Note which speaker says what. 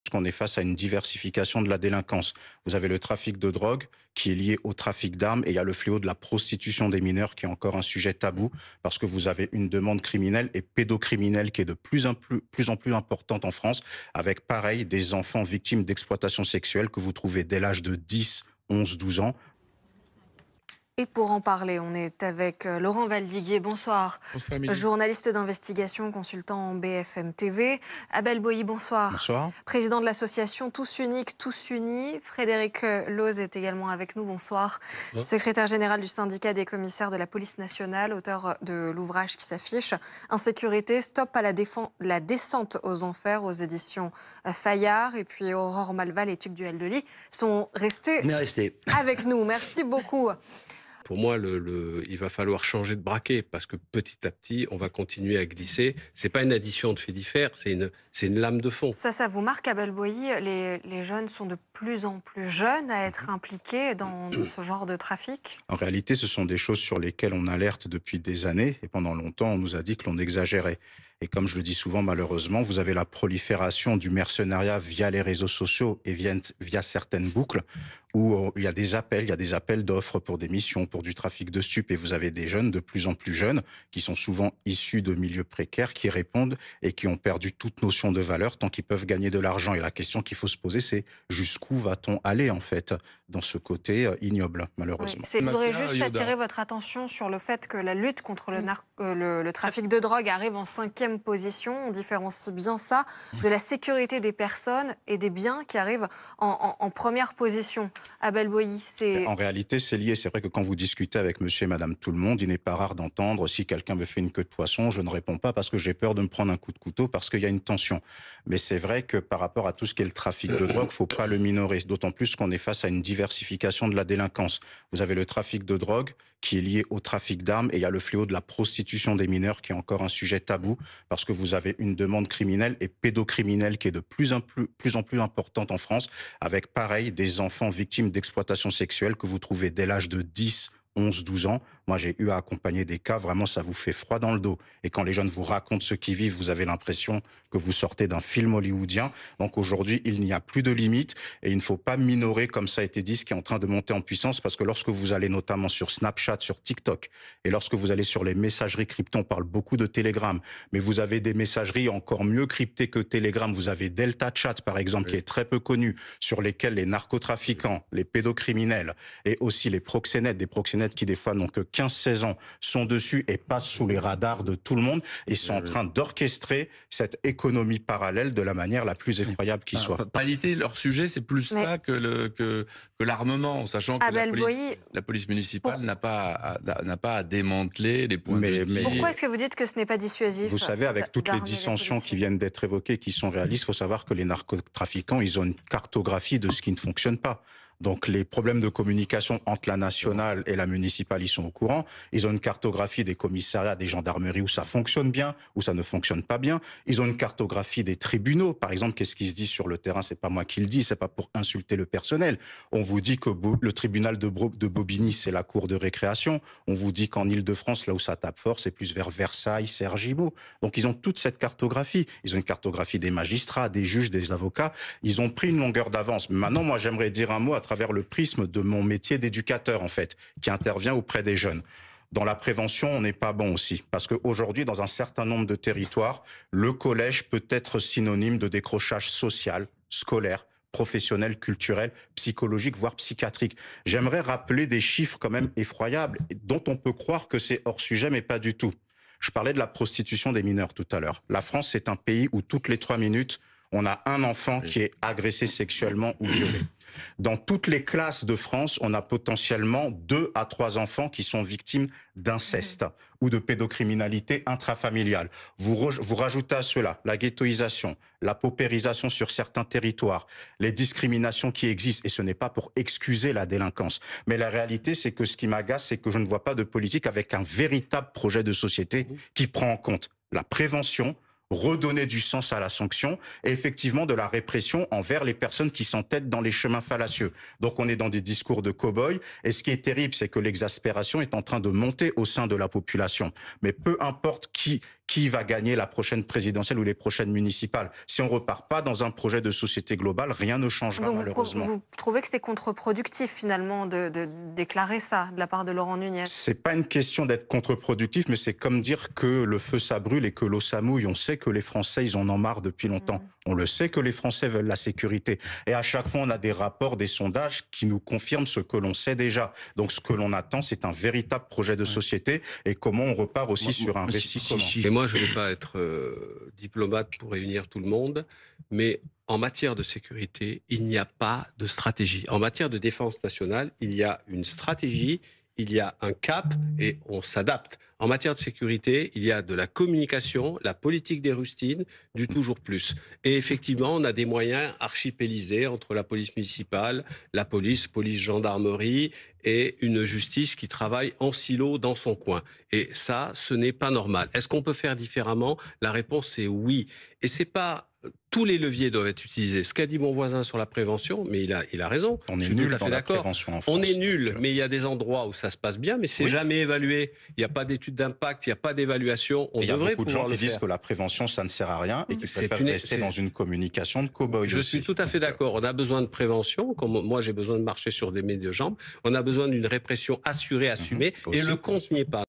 Speaker 1: qu'on est face à une diversification de la délinquance. Vous avez le trafic de drogue qui est lié au trafic d'armes et il y a le fléau de la prostitution des mineurs qui est encore un sujet tabou parce que vous avez une demande criminelle et pédocriminelle qui est de plus en plus importante en France avec pareil des enfants victimes d'exploitation sexuelle que vous trouvez dès l'âge de 10, 11, 12 ans.
Speaker 2: Et pour en parler, on est avec Laurent Valdiguier. Bonsoir.
Speaker 3: Bonsoir, Amélie.
Speaker 2: Journaliste d'investigation, consultant en BFM TV. Abel Boilly, bonsoir.
Speaker 1: Bonsoir.
Speaker 2: Président de l'association Tous Uniques, Tous Unis. Frédéric Loz est également avec nous. Bonsoir.
Speaker 3: Bonsoir.
Speaker 2: Secrétaire général du syndicat des commissaires de la police nationale, auteur de l'ouvrage qui s'affiche Insécurité, stop à la descente aux enfers aux éditions Fayard. Et puis Aurore Malval et Tuc Duel-de-Lis sont restés avec nous. Merci beaucoup.
Speaker 3: Pour moi, il va falloir changer de braquet parce que petit à petit, on va continuer à glisser. C'est pas une addition de faits divers, c'est une lame de fond.
Speaker 2: Ça vous marque, Abel Boilly, les jeunes sont de plus en plus jeunes à être impliqués dans ce genre de trafic?
Speaker 1: En réalité, ce sont des choses sur lesquelles on alerte depuis des années et pendant longtemps, on nous a dit que l'on exagérait. Et comme je le dis souvent, malheureusement, vous avez la prolifération du mercenariat via les réseaux sociaux et via certaines boucles où il y a des appels d'offres pour des missions, pour du trafic de stupes. Et vous avez des jeunes de plus en plus jeunes qui sont souvent issus de milieux précaires qui répondent et qui ont perdu toute notion de valeur tant qu'ils peuvent gagner de l'argent. Et la question qu'il faut se poser, c'est jusqu'u va-t-on aller en fait dans ce côté ignoble, malheureusement.
Speaker 2: Oui, je voudrais juste attirer votre attention sur le fait que la lutte contre le trafic de drogue arrive en 5e position. On différencie bien ça de la sécurité des personnes et des biens qui arrivent en première position. Abel Boilly, c'est...
Speaker 1: En réalité, c'est lié. C'est vrai que quand vous discutez avec monsieur et madame tout le monde, il n'est pas rare d'entendre si quelqu'un me fait une queue de poisson, je ne réponds pas parce que j'ai peur de me prendre un coup de couteau parce qu'il y a une tension. Mais c'est vrai que par rapport à tout ce qui est le trafic de drogue, il ne faut pas le minorer. D'autant plus qu'on est face à une diversification de la délinquance. Vous avez le trafic de drogue qui est lié au trafic d'armes et il y a le fléau de la prostitution des mineurs qui est encore un sujet tabou parce que vous avez une demande criminelle et pédocriminelle qui est de plus en plus importante en France avec pareil des enfants victimes d'exploitation sexuelle que vous trouvez dès l'âge de 10, 11, 12 ans. Moi, j'ai eu à accompagner des cas, vraiment, ça vous fait froid dans le dos. Et quand les jeunes vous racontent ce qu'ils vivent, vous avez l'impression que vous sortez d'un film hollywoodien. Donc aujourd'hui, il n'y a plus de limite et il ne faut pas minorer, comme ça a été dit, ce qui est en train de monter en puissance parce que lorsque vous allez notamment sur Snapchat, sur TikTok et lorsque vous allez sur les messageries cryptées, on parle beaucoup de Telegram, mais vous avez des messageries encore mieux cryptées que Telegram. Vous avez Delta Chat, par exemple, qui est très peu connu, sur lesquels les narcotrafiquants, les pédocriminels et aussi les proxénètes, des proxénètes qui des fois n'ont que 15-16 ans, sont dessus et passent sous les radars de tout le monde et sont en train d'orchestrer cette économie parallèle de la manière la plus effroyable qui soit.
Speaker 4: En réalité, leur sujet, c'est plus ça que l'armement, sachant que la police municipale n'a pas à démanteler les points de vue.
Speaker 2: Pourquoi est-ce que vous dites que ce n'est pas dissuasif?
Speaker 1: Vous savez, avec toutes les dissensions qui viennent d'être évoquées, qui sont réalistes, il faut savoir que les narcotrafiquants, ils ont une cartographie de ce qui ne fonctionne pas. Donc les problèmes de communication entre la nationale et la municipale, ils sont au courant. Ils ont une cartographie des commissariats, des gendarmeries où ça fonctionne bien, où ça ne fonctionne pas bien. Ils ont une cartographie des tribunaux. Par exemple, qu'est-ce qui se dit sur le terrain? C'est pas moi qui le dis, c'est pas pour insulter le personnel. On vous dit que le tribunal de Bobigny, c'est la cour de récréation. On vous dit qu'en Île-de-France, là où ça tape fort, c'est plus vers Versailles, Cergy-Maux. Donc ils ont toute cette cartographie. Ils ont une cartographie des magistrats, des juges, des avocats. Ils ont pris une longueur d'avance. Mais maintenant, moi, j'aimerais dire un mot à travers le prisme de mon métier d'éducateur, en fait, qui intervient auprès des jeunes. Dans la prévention, on n'est pas bon aussi. Parce qu'aujourd'hui, dans un certain nombre de territoires, le collège peut être synonyme de décrochage social, scolaire, professionnel, culturel, psychologique, voire psychiatrique. J'aimerais rappeler des chiffres quand même effroyables, dont on peut croire que c'est hors sujet, mais pas du tout. Je parlais de la prostitution des mineurs tout à l'heure. La France, c'est un pays où toutes les 3 minutes, on a un enfant qui est agressé sexuellement ou violé. Dans toutes les classes de France, on a potentiellement 2 à 3 enfants qui sont victimes d'inceste ou de pédocriminalité intrafamiliale. Vous rajoutez à cela la ghettoisation, la paupérisation sur certains territoires, les discriminations qui existent, et ce n'est pas pour excuser la délinquance. Mais la réalité, c'est que ce qui m'agace, c'est que je ne vois pas de politique avec un véritable projet de société qui prend en compte la prévention, redonner du sens à la sanction et effectivement de la répression envers les personnes qui s'entêtent dans les chemins fallacieux. Donc on est dans des discours de cow-boys et ce qui est terrible, c'est que l'exaspération est en train de monter au sein de la population. Mais peu importe qui va gagner la prochaine présidentielle ou les prochaines municipales. Si on repart pas dans un projet de société globale, rien ne changera.
Speaker 2: Donc
Speaker 1: malheureusement.
Speaker 2: Vous trouvez que c'est contre-productif finalement de déclarer ça de la part de Laurent Nunez?
Speaker 1: C'est pas une question d'être contre-productif, mais c'est comme dire que le feu ça brûle et que l'eau ça mouille. On sait que les Français, ils en ont marre depuis longtemps. On le sait que les Français veulent la sécurité. Et à chaque fois, on a des rapports, des sondages qui nous confirment ce que l'on sait déjà. Donc ce que l'on attend, c'est un véritable projet de société et comment on repart aussi sur un récit commun.
Speaker 3: Et moi, je ne veux pas être diplomate pour réunir tout le monde, mais en matière de sécurité, il n'y a pas de stratégie. En matière de défense nationale, il y a une stratégie, il y a un cap et on s'adapte. En matière de sécurité, il y a de la communication, la politique des rustines, du toujours plus. Et effectivement, on a des moyens archipélisés entre la police municipale, la police gendarmerie et une justice qui travaille en silo dans son coin. Et ça, ce n'est pas normal. Est-ce qu'on peut faire différemment? La réponse est oui. Et c'est pas... Tous les leviers doivent être utilisés. Ce qu'a dit mon voisin sur la prévention, mais il a raison.
Speaker 1: On est nul dans la prévention en France.
Speaker 3: On est nul, mais il y a des endroits où ça se passe bien, mais c'est jamais évalué. Il n'y a pas d'étude d'impact, il n'y a pas d'évaluation.
Speaker 1: Il y a beaucoup de gens qui disent que la prévention, ça ne sert à rien et qui préfèrent rester dans une communication de cow-boy.
Speaker 3: Je suis tout à fait d'accord. On a besoin de prévention, comme moi j'ai besoin de marcher sur mes deux jambes. On a besoin d'une répression assurée, assumée, et le compte n'y est pas.